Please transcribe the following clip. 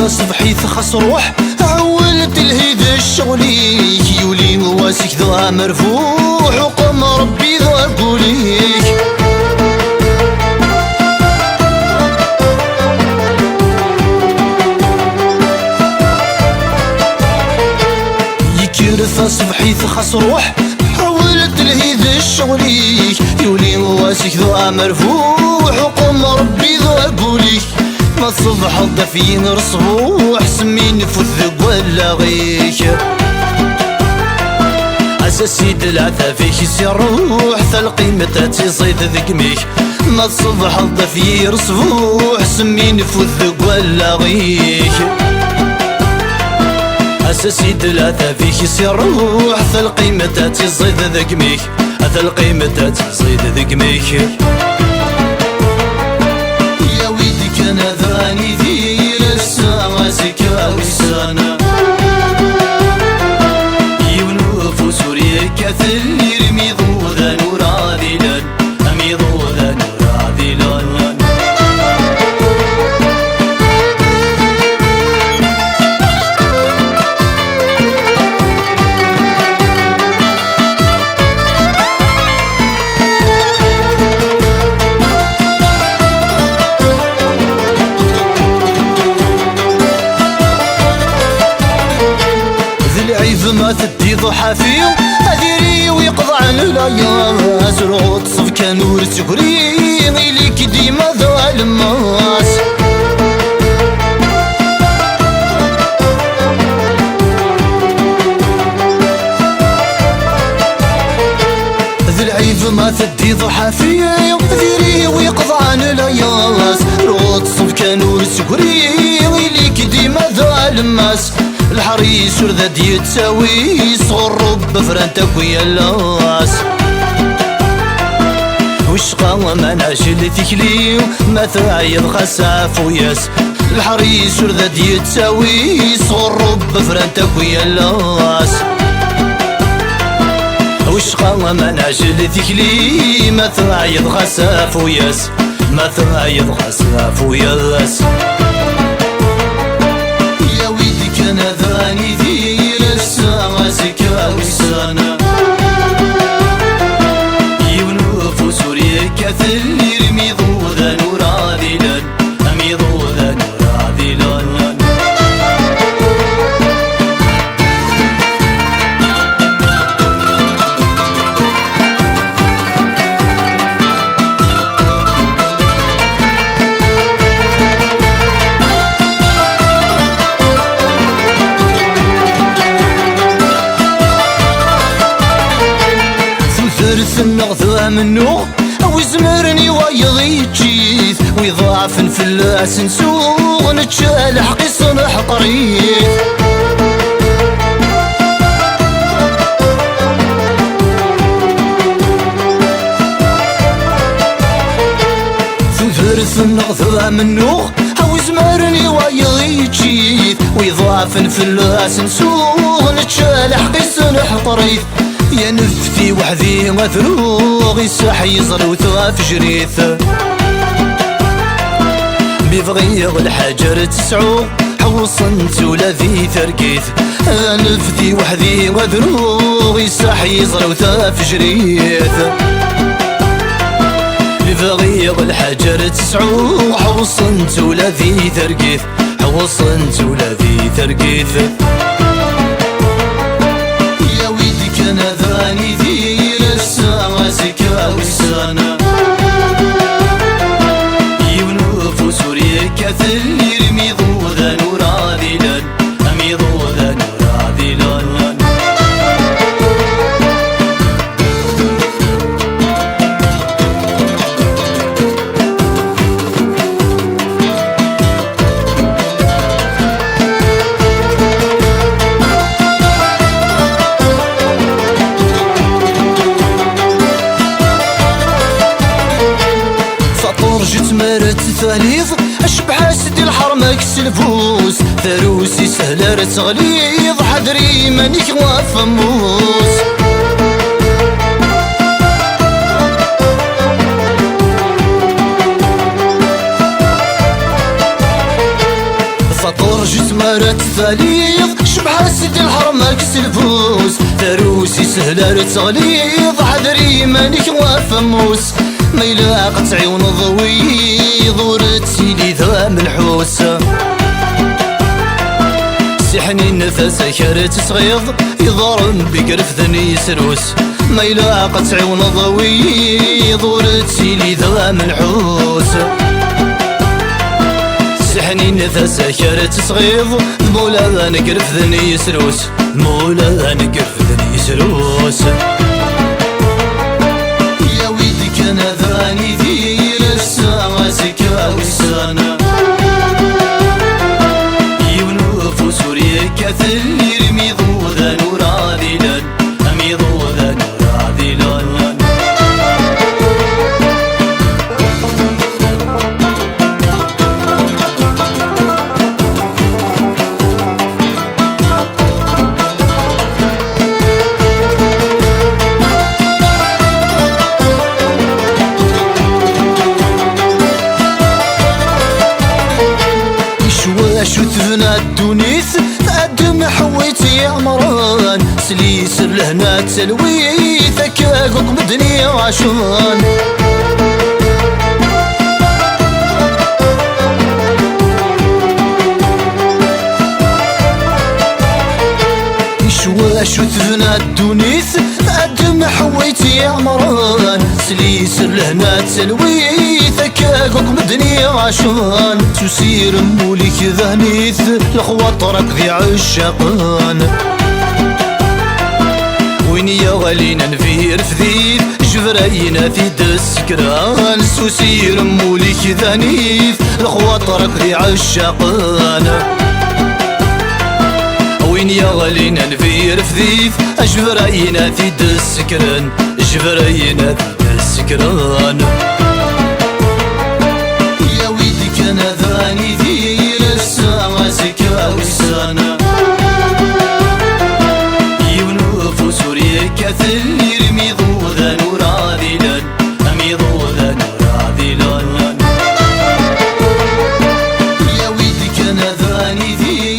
صبحيت خاص روح عولت الهيد الشغليك يولي مواسك ذا مرفوح وقم ربي ذا قوليك يكرث صبحيت خاص روح عولت الهيد الشغليك يولي مواسك ذا مرفوح وقم ربي ذا قوليك ما الصبح الضفين رصبوح سمي نفوت ذق ولا غيك أساسيد العثا فيك يروح ثلقي متى تصيد ذقميك ما الصبح الضفين رصبوح سمي نفوت ذق ولا غيك أساسيد العثا فيك يروح ثلقي متى تصيد ذقميك ثلقي متى تصيد ذقميك يا ويدي كان ذاني ذي لسا زكا وسانا يونوف سوريا كثل يرمي ضوذا نورا ذيلان أمي ضوذا نورا ذيلان ما تدي ضحى فيه أديري ويقضى عن الأيام أزرق صف كانور تقري غيليك ديما ذا الماس ذي العيب ما تدي ضحى فيه أديري ويقضى عن الأيام أزرق صف كانور تقري غيليك ديما ذا الماس الحريس ورذا ديتساوي صغر رب فرانتك ويا اللاس وشقا ما نعجل تكلي ما تعيض خساف وياس الحريس ورذا ديتساوي صغر رب فرانتك ويا اللاس وشقا ما نعجل تكلي ما تعيض خساف وياس ما تعيض خساف وياس كان ذاني ذي لسا زكا وسانا يونوف سوريا كثل يرمي ضوذا نورا ذيلان أمي ضوذا نورا ذيلان النغذى منو أو زمرني ويضي جيث ويضاعف في اللاس نسوغ نتشال حقي صنح طريث ثلث النغذى منو أو زمرني ويضي جيث ويضاعف في اللاس نسوغ نتشال حقي صنح طريث يا نفتي وحدي مثروغ يسح يزر وثواف جريث بيبغيغ الحجر تسعو حوصنت ولا ذي ثرقيث يا نفتي وحدي مثروغ يسح يزر وثواف جريث بيبغيغ الحجر تسعو حوصنت ولا ذي ثرقيث حوصنت ولا ذي ثرقيث كان ذاني ذي لسا زكا وسانا يونوف سوريا كثل يرمي ضوذا نورا ذيلان أمي ضوذا نورا ذيلان ثاليظ أشبح سدي الحرمك سلفوس ثروسي سهلة تغليظ حذري مانيك وفموس بليغ شبح سيدي الحرم كس الفوس فروسي سهلة تغليظ حذري مانك وفموس ما يلاق تعيون ضوي ضورتي لي ذا منحوس سحني النفس كارت صغيض يضرم بقرف ذني سروس ما يلاق تعيون ضوي ضورتي لي ذا منحوس سحني النفس كارت صغيض مولا نقرف ذني سروس مولا نقرف ذني سروس يا ويدي كان ذاني ذير الساعة وسانا يونوف سوريا كثل يرمي ضوذا نور عادلا أمي ضوذا نور عادلا شو تفنى الدونيث تقدم حويتي يا عمران سليسر لهنا تلويث كاقوك بدني وعشان شو تفنى الدونيث تقدم حويتي يا عمران سليسر لهنا تلويث كاقوك بدني وعشان تسير موليك ذهنيث الخواطرك ذي عشاقان وين يا غالينا نفير فذيث جبراينا في دسكران تسير موليك ذهنيث الخواطرك ذي عشاقان وين يا غالينا نفير فذيث جبراينا في دسكران جبراينا في دسكران كان ذاني ذير الساعة وسانا يونوف سوريا كثل يرمي ضوذا نور عادلا أمي ضوذا نور عادلا يا ويدي كان ذاني ذير